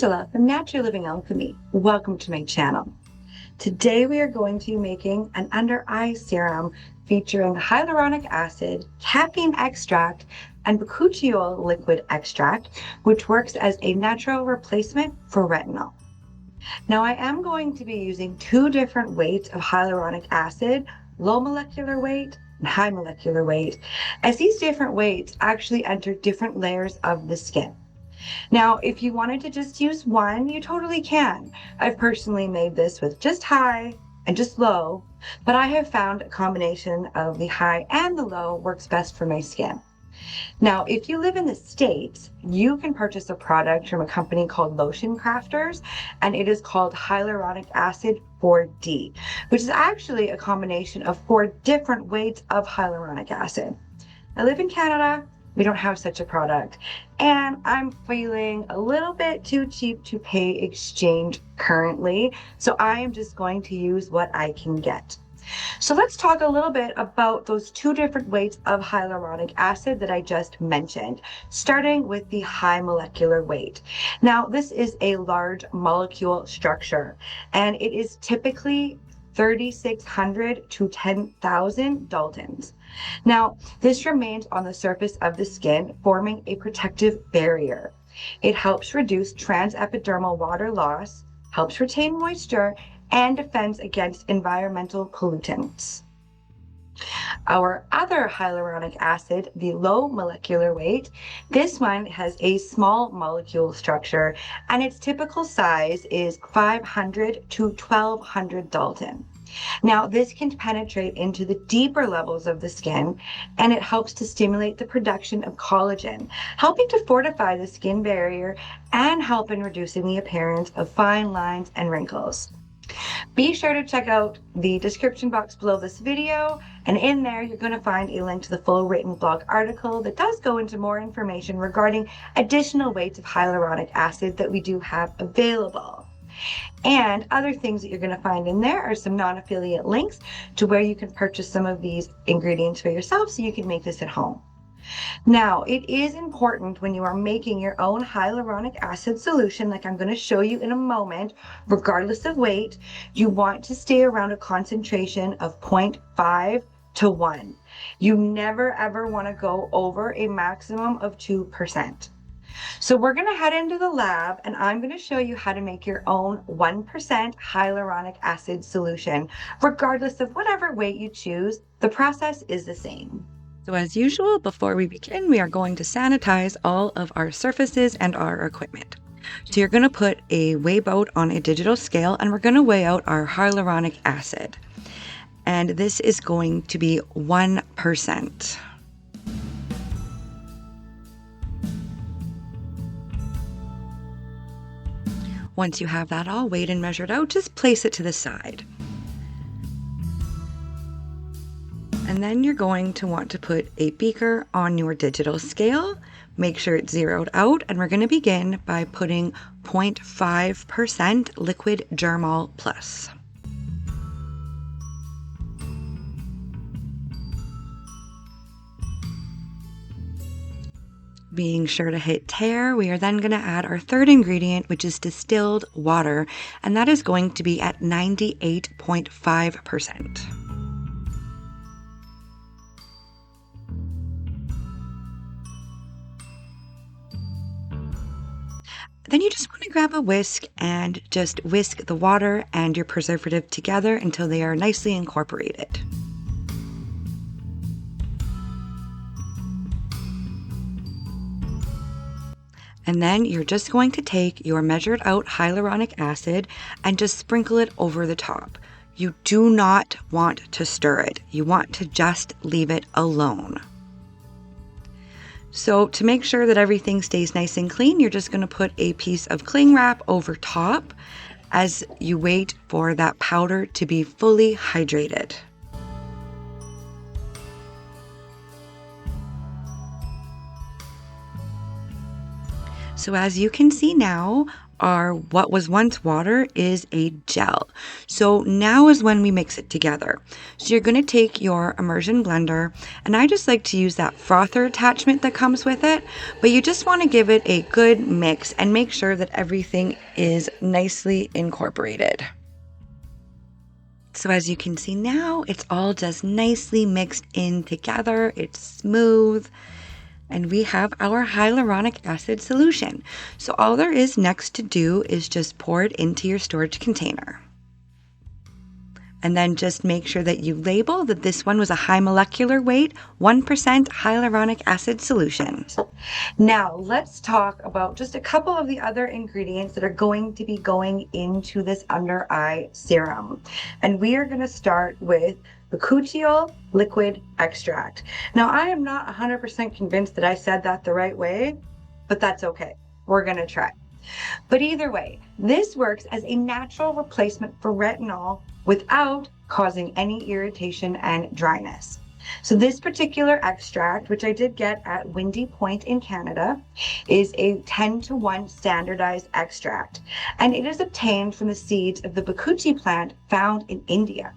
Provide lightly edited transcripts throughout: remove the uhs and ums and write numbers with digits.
Angela from Naturally Living Alchemy. Welcome to my channel. Today we are going to be making an under eye serum featuring hyaluronic acid, caffeine extract, and bakuchiol liquid extract, which works as a natural replacement for retinol. Now I am going to be using two different weights of hyaluronic acid, low molecular weight and high molecular weight, as these different weights actually enter different layers of the skin. Now, if you wanted to just use one, you totally can. I've personally made this with just high and just low, but I have found a combination of the high and the low works best for my skin. Now, if you live in the States, you can purchase a product from a company called Lotion Crafters, and it is called Hyaluronic Acid 4D, which is actually a combination of 4 different weights of hyaluronic acid. I live in Canada. We don't have such a product, and I'm feeling a little bit too cheap to pay exchange currently, so I am just going to use what I can get. So let's talk a little bit about those 2 different weights of hyaluronic acid that I just mentioned, starting with the high molecular weight. Now, this is a large molecule structure, and it is typically 3,600 to 10,000 Daltons. Now, this remains on the surface of the skin, forming a protective barrier. It helps reduce transepidermal water loss, helps retain moisture, and defends against environmental pollutants. Our other hyaluronic acid, the low molecular weight, this one has a small molecule structure, and its typical size is 500 to 1200 Dalton. Now, this can penetrate into the deeper levels of the skin, and it helps to stimulate the production of collagen, helping to fortify the skin barrier and help in reducing the appearance of fine lines and wrinkles. Be sure to check out the description box below this video, and in there you're going to find a link to the full written blog article that does go into more information regarding additional weights of hyaluronic acid that we do have available. And other things that you're going to find in there are some non-affiliate links to where you can purchase some of these ingredients for yourself so you can make this at home. Now, it is important when you are making your own hyaluronic acid solution, like I'm going to show you in a moment, regardless of weight, you want to stay around a concentration of 0.5 to 1. You never ever want to go over a maximum of 2%. So we're going to head into the lab, and I'm going to show you how to make your own 1% hyaluronic acid solution. Regardless of whatever weight you choose, the process is the same. So as usual, before we begin, we are going to sanitize all of our surfaces and our equipment. So you're going to put a weigh boat on a digital scale, and we're going to weigh out our hyaluronic acid. And this is going to be 1%. Once you have that all weighed and measured out, just place it to the side. And then you're going to want to put a beaker on your digital scale. Make sure it's zeroed out, and we're going to begin by putting 0.5% liquid germol plus. Being sure to hit tare, we are then going to add our third ingredient, which is distilled water, and that is going to be at 98.5%. Then you just want to grab a whisk and just whisk the water and your preservative together until they are nicely incorporated. And then you're just going to take your measured out hyaluronic acid and just sprinkle it over the top. You do not want to stir it. You want to just leave it alone. So to make sure that everything stays nice and clean, you're just going to put a piece of cling wrap over top as you wait for that powder to be fully hydrated. So as you can see now, what was once water is a gel. So now is when we mix it together. So you're going to take your immersion blender, and I just like to use that frother attachment that comes with it, but you just want to give it a good mix and make sure that everything is nicely incorporated. So as you can see now, it's all just nicely mixed in together. It's smooth. And we have our hyaluronic acid solution. So all there is next to do is just pour it into your storage container. And then just make sure that you label that this one was a high molecular weight, 1% hyaluronic acid solution. Now let's talk about just a couple of the other ingredients that are going to be going into this under eye serum. And we are going to start with bakuchiol liquid extract. Now I am not 100% convinced that I said that the right way, but that's okay. We're going to try. But either way, this works as a natural replacement for retinol without causing any irritation and dryness. So this particular extract, which I did get at Windy Point in Canada, is a 10-to-1 standardized extract, and it is obtained from the seeds of the bakuchi plant found in India.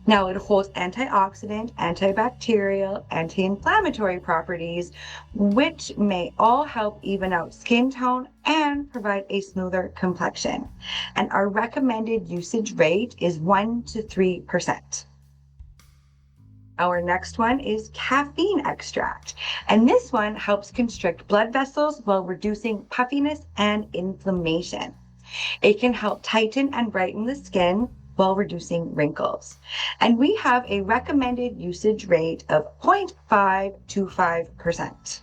Now it holds antioxidant, antibacterial, anti-inflammatory properties, which may all help even out skin tone and provide a smoother complexion. And our recommended usage rate is 1 to 3%. Our next one is caffeine extract, and this one helps constrict blood vessels while reducing puffiness and inflammation. It can help tighten and brighten the skin while reducing wrinkles. And we have a recommended usage rate of 0.5 to 5%.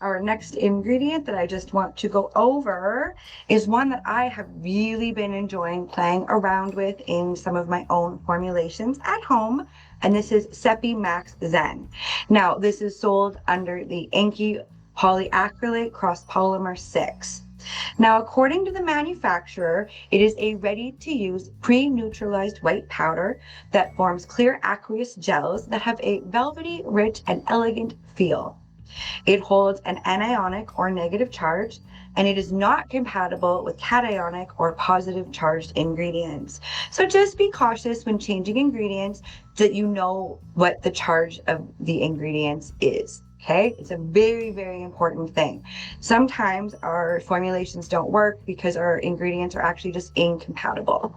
Our next ingredient that I just want to go over is one that I have really been enjoying playing around with in some of my own formulations at home, and this is Sepi Max Zen. Now, this is sold under the Anki polyacrylate cross polymer 6. Now, according to the manufacturer, it is a ready-to-use pre-neutralized white powder that forms clear aqueous gels that have a velvety, rich, and elegant feel. It holds an anionic or negative charge, and it is not compatible with cationic or positive charged ingredients. So just be cautious when changing ingredients that you know what the charge of the ingredients is. Okay, it's a very, very important thing. Sometimes our formulations don't work because our ingredients are actually just incompatible.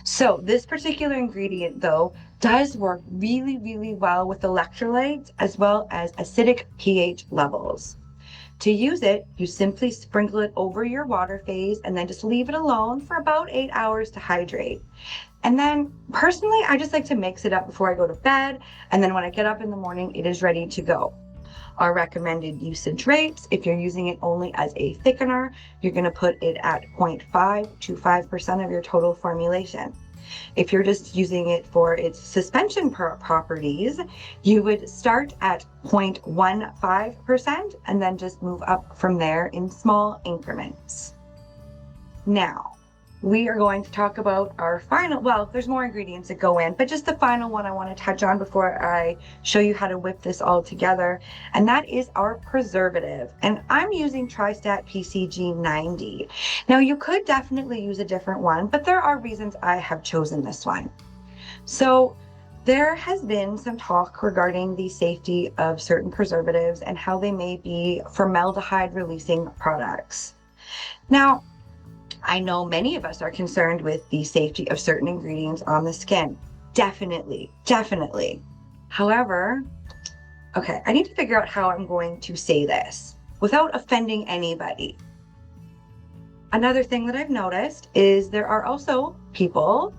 So this particular ingredient, though, does work really, really well with electrolytes as well as acidic pH levels. To use it, you simply sprinkle it over your water phase and then just leave it alone for about 8 hours to hydrate. And then personally, I just like to mix it up before I go to bed. And then when I get up in the morning, it is ready to go. Our recommended usage rates, if you're using it only as a thickener, you're going to put it at 0.5 to 5% of your total formulation. If you're just using it for its suspension properties, you would start at 0.15% and then just move up from there in small increments. Now, we are going to talk about our final, well, there's more ingredients that go in, but just the final one I want to touch on before I show you how to whip this all together, and that is our preservative. And I'm using Tristat PCG 90. Now, you could definitely use a different one, but there are reasons I have chosen this one. So there has been some talk regarding the safety of certain preservatives and how they may be formaldehyde releasing products. Now, I know many of us are concerned with the safety of certain ingredients on the skin. Definitely, definitely. However, okay, I need to figure out how I'm going to say this without offending anybody. Another thing that I've noticed is there are also people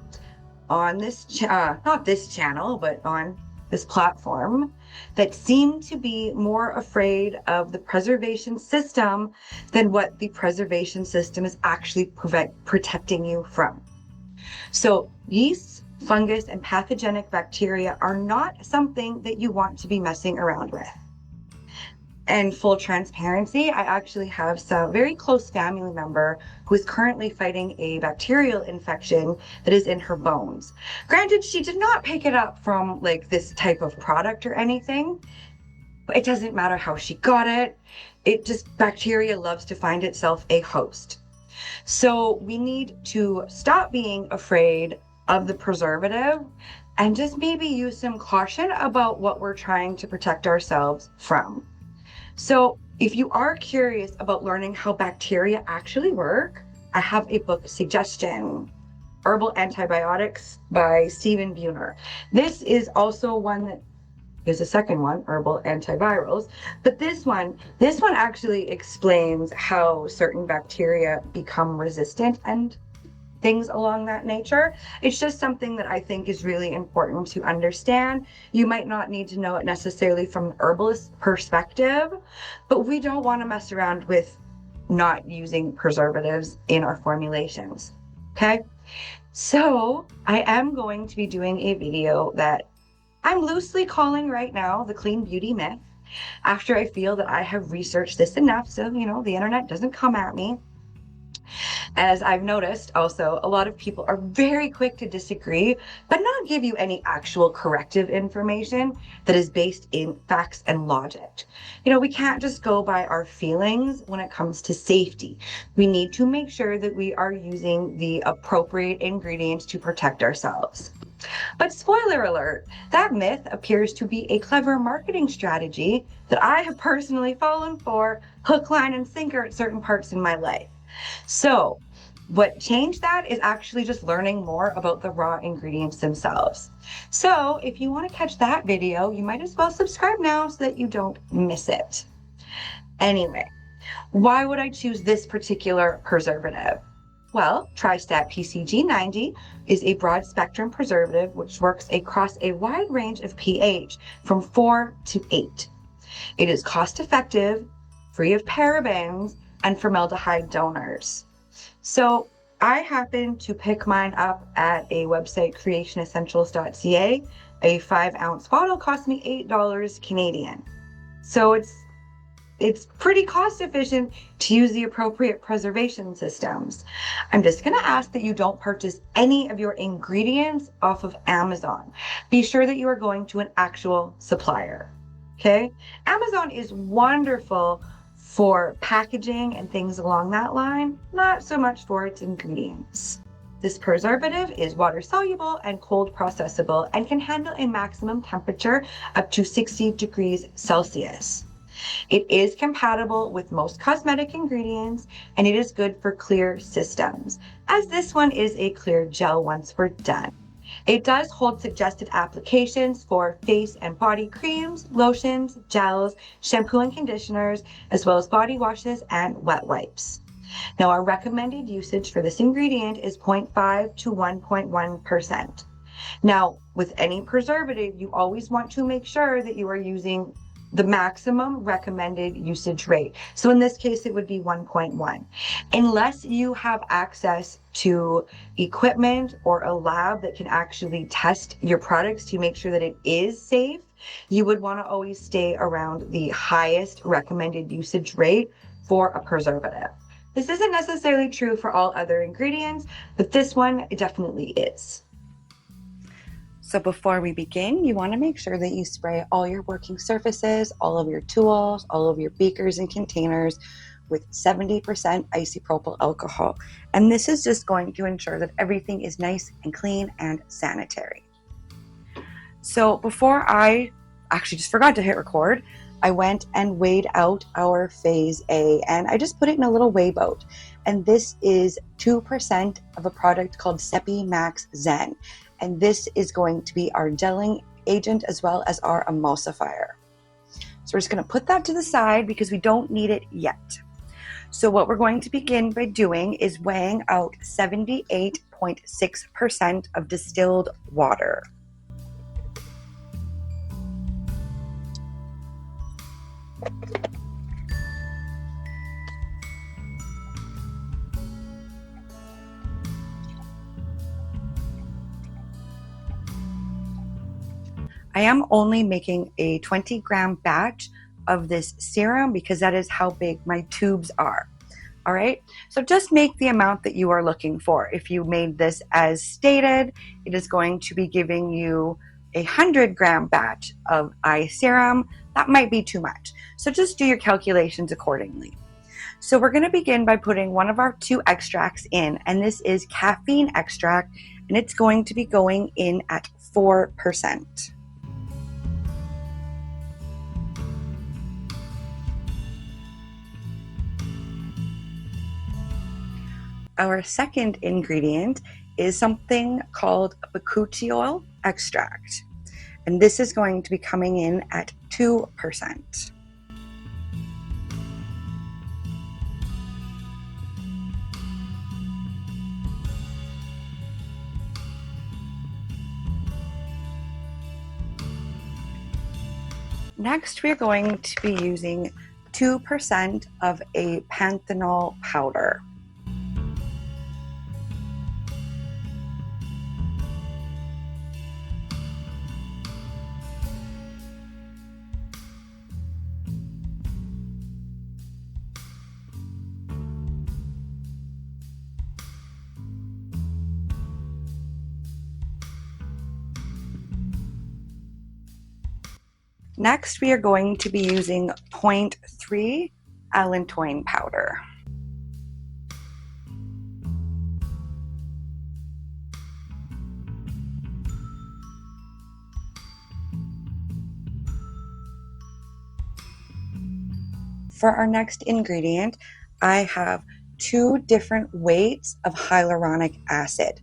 on this, not this channel, but on this platform that seem to be more afraid of the preservation system than what the preservation system is actually protecting you from. So yeast, fungus, and pathogenic bacteria are not something that you want to be messing around with. And full transparency, I actually have some very close family member who is currently fighting a bacterial infection that is in her bones. Granted, she did not pick it up from like this type of product or anything, but it doesn't matter how she got it. It just, bacteria loves to find itself a host. So we need to stop being afraid of the preservative and just maybe use some caution about what we're trying to protect ourselves from. So if you are curious about learning how bacteria actually work, I have a book suggestion. Herbal Antibiotics by Stephen Buhner. This is also one that is a second one, Herbal Antivirals. But this one actually explains how certain bacteria become resistant and things along that nature. It's just something that I think is really important to understand. You might not need to know it necessarily from an herbalist perspective, but we don't want to mess around with not using preservatives in our formulations. Okay? So I am going to be doing a video that I'm loosely calling right now the clean beauty myth, after I feel that I have researched this enough so, the internet doesn't come at me. As I've noticed also, a lot of people are very quick to disagree, but not give you any actual corrective information that is based in facts and logic. We can't just go by our feelings when it comes to safety. We need to make sure that we are using the appropriate ingredients to protect ourselves. But spoiler alert, that myth appears to be a clever marketing strategy that I have personally fallen for hook, line, and sinker at certain parts in my life. So what changed that is actually just learning more about the raw ingredients themselves. So if you want to catch that video, you might as well subscribe now so that you don't miss it. Anyway, why would I choose this particular preservative? Well, Tristat PCG90 is a broad spectrum preservative which works across a wide range of pH from 4 to 8. It is cost effective, free of parabens and formaldehyde donors. So I happened to pick mine up at a website, creationessentials.ca. A 5-ounce bottle cost me $8 Canadian. So it's pretty cost efficient to use the appropriate preservation systems. I'm just going to ask that you don't purchase any of your ingredients off of Amazon. Be sure that you are going to an actual supplier. Okay? Amazon is wonderful for packaging and things along that line, not so much for its ingredients. This preservative is water soluble and cold processable and can handle a maximum temperature up to 60 degrees Celsius. It is compatible with most cosmetic ingredients, and it is good for clear systems, as this one is a clear gel once we're done. It does hold suggested applications for face and body creams, lotions, gels, shampoo and conditioners, as well as body washes and wet wipes. Now, our recommended usage for this ingredient is 0.5 to 1.1%. Now, with any preservative, you always want to make sure that you are using the maximum recommended usage rate. So in this case, it would be 1.1. Unless you have access to equipment or a lab that can actually test your products to make sure that it is safe, you would want to always stay around the highest recommended usage rate for a preservative. This isn't necessarily true for all other ingredients, but this one definitely is. So before we begin, you want to make sure that you spray all your working surfaces, all of your tools, all of your beakers and containers with 70% isopropyl alcohol. And this is just going to ensure that everything is nice and clean and sanitary. So before I actually just forgot to hit record, I went and weighed out our phase A, and I just put it in a little weigh boat. And this is 2% of a product called Sepi Max Zen. And this is going to be our gelling agent as well as our emulsifier. So we're just going to put that to the side because we don't need it yet. So what we're going to begin by doing is weighing out 78.6% of distilled water. I am only making a 20-gram batch of this serum because that is how big my tubes are. All right, so just make the amount that you are looking for. If you made this as stated, it is going to be giving you a 100-gram batch of eye serum. That might be too much. So just do your calculations accordingly. So we're going to begin by putting one of our 2 extracts in, and this is caffeine extract, and it's going to be going in at 4%. Our second ingredient is something called bakuchiol extract, and this is going to be coming in at 2%. Next, we're going to be using 2% of a panthenol powder. Next, we are going to be using 0.3 allantoin powder. For our next ingredient, I have 2 different weights of hyaluronic acid.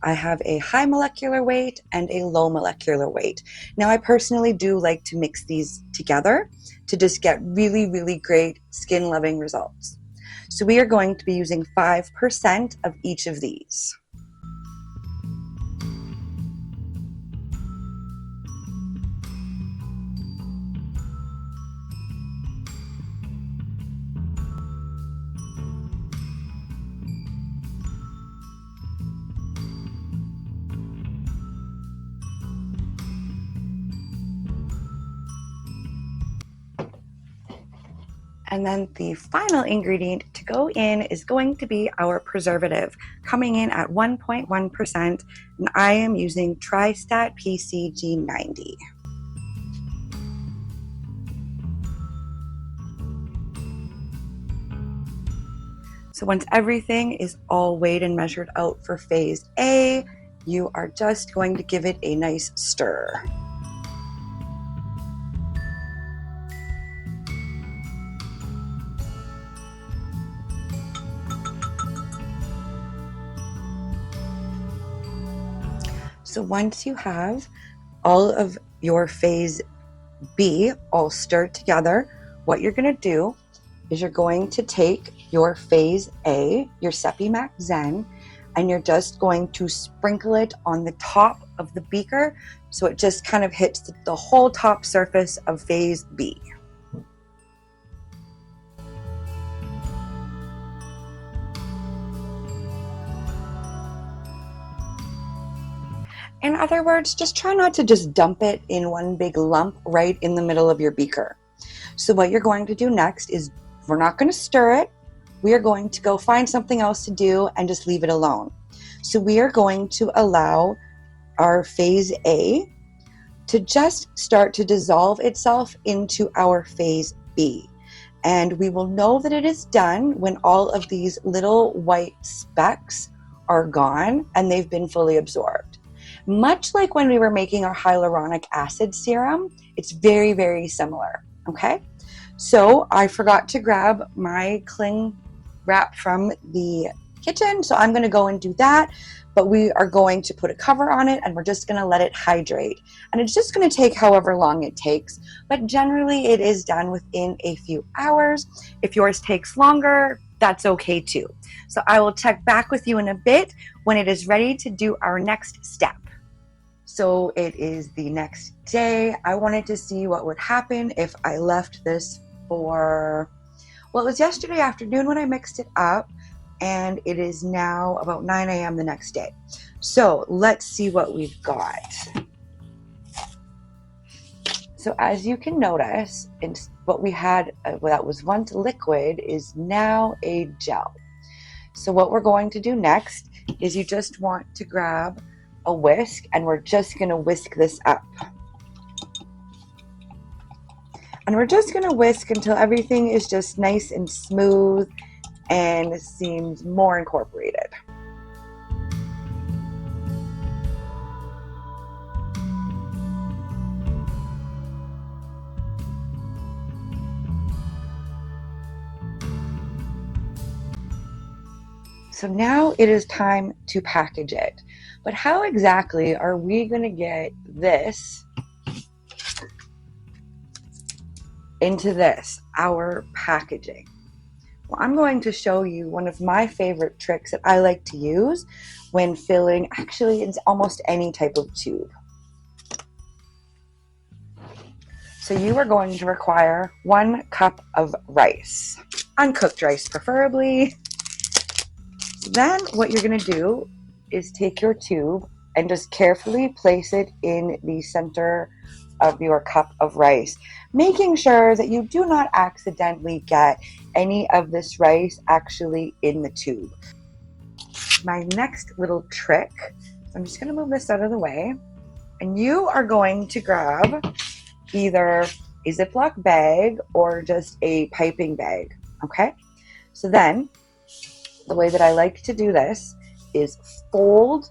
I have a high molecular weight and a low molecular weight. Now, I personally do like to mix these together to just get really, really great skin loving results. So we are going to be using 5% of each of these. And then the final ingredient to go in is going to be our preservative, coming in at 1.1%, and I am using Tristat PCG90. So once everything is all weighed and measured out for phase A, you are just going to give it a nice stir. So once you have all of your phase B all stirred together, what you're going to do is you're going to take your phase A, your Sepimax Zen, and you're just going to sprinkle it on the top of the beaker so it just kind of hits the whole top surface of phase B. In other words, just try not to just dump it in one big lump right in the middle of your beaker. So what you're going to do next is, we're not going to stir it. We are going to go find something else to do and just leave it alone. So we are going to allow our phase A to just start to dissolve itself into our phase B. And we will know that it is done when all of these little white specks are gone and they've been fully absorbed. Much like when we were making our hyaluronic acid serum, it's very, very similar, okay? So I forgot to grab my cling wrap from the kitchen, so I'm gonna go and do that, but we are going to put a cover on it and we're just gonna let it hydrate. And it's just gonna take however long it takes, but generally it is done within a few hours. If yours takes longer, that's okay too. So I will check back with you in a bit when it is ready to do our next step. So it is the next day. I wanted to see what would happen if I left this for, well, it was yesterday afternoon when I mixed it up, and it is now about 9 a.m. the next day. So let's see what we've got. So as you can notice, what we had that was once liquid is now a gel. So what we're going to do next is you just want to grab a whisk, and we're just going to whisk this up. And we're just going to whisk until everything is just nice and smooth and seems more incorporated. So now it is time to package it. But how exactly are we going to get this into our packaging? Well, I'm going to show you one of my favorite tricks that I like to use when filling, actually it's almost any type of tube. So you are going to require 1 cup of rice, uncooked rice preferably. So then what you're going to do is take your tube and just carefully place it in the center of your cup of rice, making sure that you do not accidentally get any of this rice actually in the tube. My next little trick, I'm just going to move this out of the way, and you are going to grab either a Ziploc bag or just a piping bag, okay? So then, the way that I like to do this is fold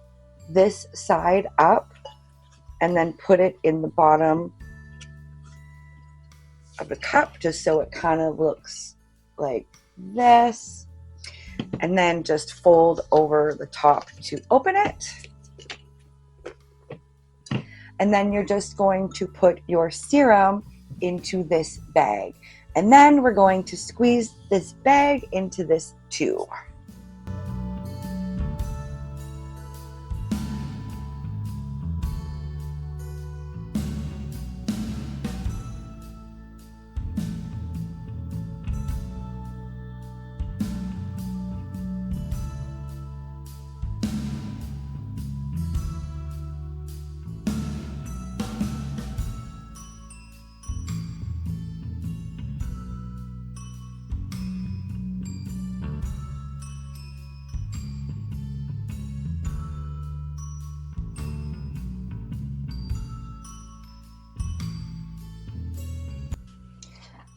this side up and then put it in the bottom of the cup just so it kind of looks like this, and then just fold over the top to open it. And then you're just going to put your serum into this bag, and then we're going to squeeze this bag into this tube.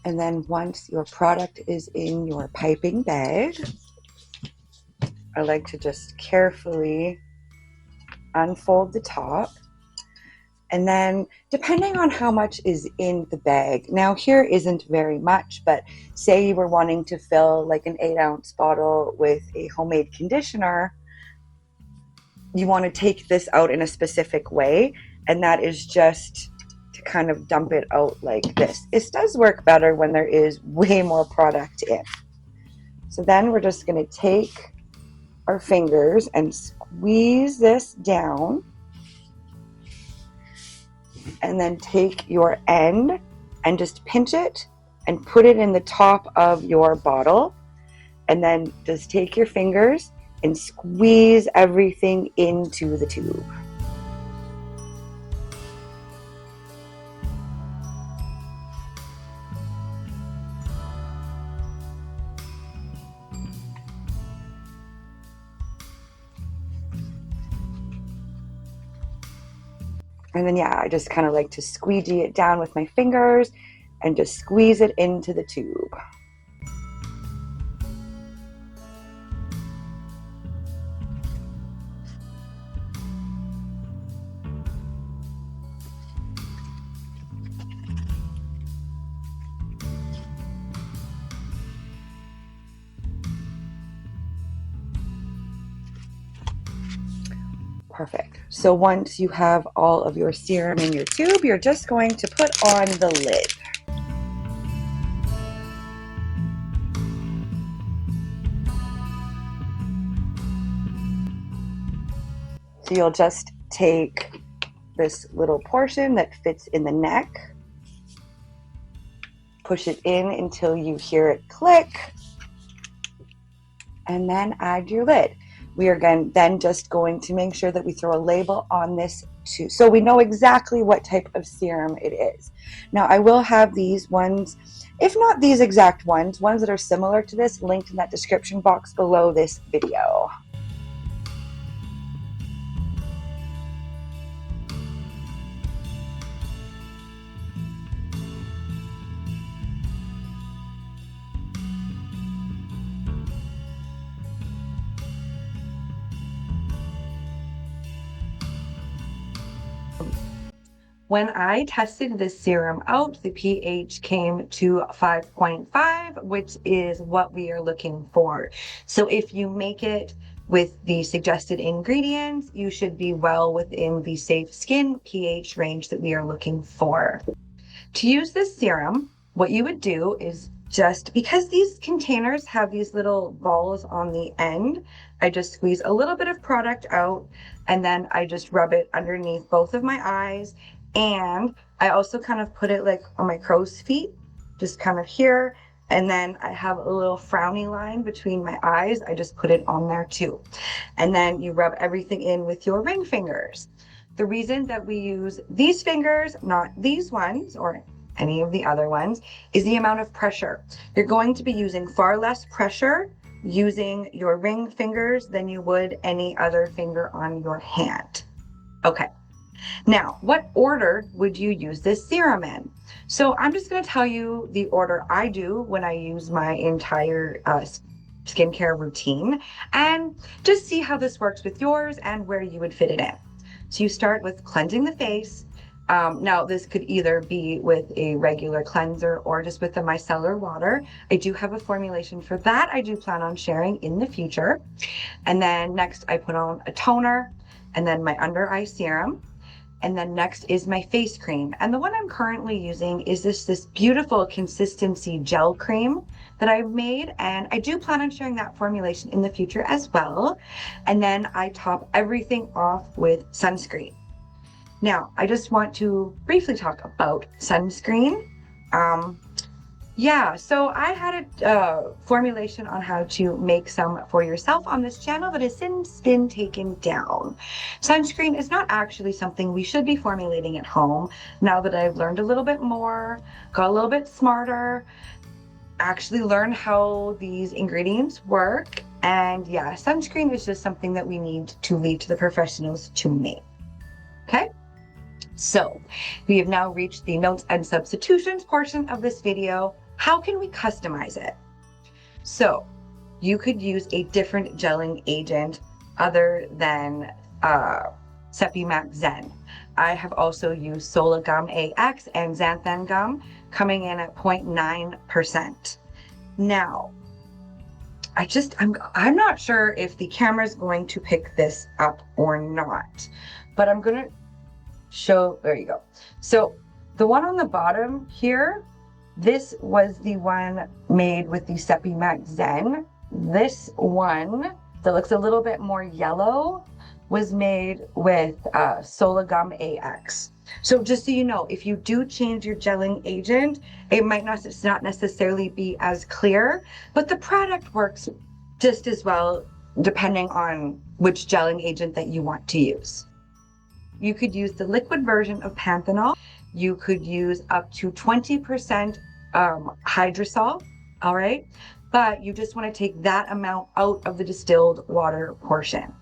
And then once your product is in your piping bag, I like to just carefully unfold the top. And then depending on how much is in the bag, now here isn't very much, but say you were wanting to fill like an 8-ounce bottle with a homemade conditioner, you want to take this out in a specific way, and that is just to kind of dump it out like this. It does work better when there is way more product in. So then we're just going to take our fingers and squeeze this down, and then take your end and just pinch it and put it in the top of your bottle, and then just take your fingers and squeeze everything into the tube. And then, yeah, I just kind of like to squeegee it down with my fingers and just squeeze it into the tube. Perfect. So once you have all of your serum in your tube, you're just going to put on the lid. So you'll just take this little portion that fits in the neck, push it in until you hear it click, and then add your lid. We are then just going to make sure that we throw a label on this too, so we know exactly what type of serum it is. Now I will have these ones, if not these exact ones that are similar to this, linked in that description box below this video. When I tested this serum out, the pH came to 5.5, which is what we are looking for. So if you make it with the suggested ingredients, you should be well within the safe skin pH range that we are looking for. To use this serum, what you would do is just, because these containers have these little balls on the end, I just squeeze a little bit of product out and then I just rub it underneath both of my eyes. And I also kind of put it like on my crow's feet, just kind of here. And then I have a little frowny line between my eyes. I just put it on there too. And then you rub everything in with your ring fingers. The reason that we use these fingers, not these ones or any of the other ones, is the amount of pressure. You're going to be using far less pressure using your ring fingers than you would any other finger on your hand. Okay. Now, what order would you use this serum in? So I'm just going to tell you the order I do when I use my entire skincare routine, and just see how this works with yours and where you would fit it in. So you start with cleansing the face. Now this could either be with a regular cleanser or just with the micellar water. I do have a formulation for that I do plan on sharing in the future. And then next I put on a toner and then my under eye serum. And then next is my face cream. And the one I'm currently using is this beautiful consistency gel cream that I've made. And I do plan on sharing that formulation in the future as well. And then I top everything off with sunscreen. Now, I just want to briefly talk about sunscreen. So I had a formulation on how to make some for yourself on this channel that has since been taken down. Sunscreen is not actually something we should be formulating at home. Now that I've learned a little bit more, got a little bit smarter, actually learned how these ingredients work. And yeah, sunscreen is just something that we need to leave to the professionals to make. Okay? So we have now reached the notes and substitutions portion of this video. How can we customize it? So you could use a different gelling agent other than Sepimax Zen. I have also used Sola Gum AX and Xanthan Gum coming in at 0.9%. Now, I'm not sure if the camera is going to pick this up or not, but I'm going to show, there you go. So the one on the bottom here, this was the one made with the Sepimax Zen. This one that looks a little bit more yellow was made with Sola Gum AX. So just so you know, if you do change your gelling agent, it might not necessarily be as clear, but the product works just as well depending on which gelling agent that you want to use. You could use the liquid version of Panthenol. You could use up to 20% hydrosol, all right? But you just want to take that amount out of the distilled water portion.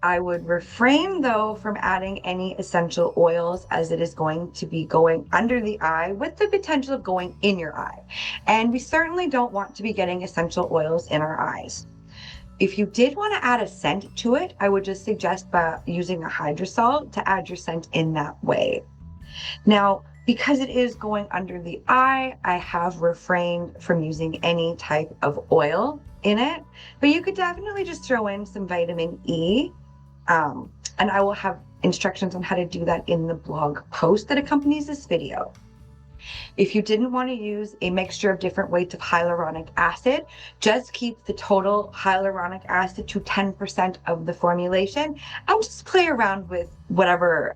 I would refrain though from adding any essential oils, as it is going to be going under the eye with the potential of going in your eye. And we certainly don't want to be getting essential oils in our eyes. If you did want to add a scent to it, I would just suggest by using a hydrosol to add your scent in that way. Now, because it is going under the eye, I have refrained from using any type of oil in it, but you could definitely just throw in some vitamin E. And I will have instructions on how to do that in the blog post that accompanies this video. If you didn't want to use a mixture of different weights of hyaluronic acid, just keep the total hyaluronic acid to 10% of the formulation and just play around with whatever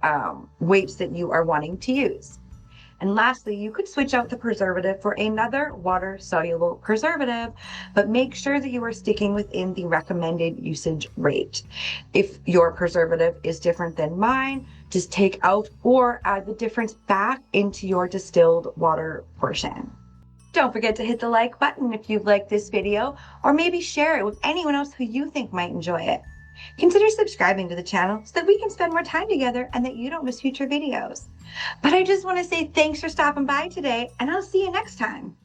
weights that you are wanting to use. And lastly, you could switch out the preservative for another water-soluble preservative, but make sure that you are sticking within the recommended usage rate. If your preservative is different than mine, just take out or add the difference back into your distilled water portion. Don't forget to hit the like button if you like this video, or maybe share it with anyone else who you think might enjoy it. Consider subscribing to the channel so that we can spend more time together and that you don't miss future videos. But I just want to say thanks for stopping by today, and I'll see you next time.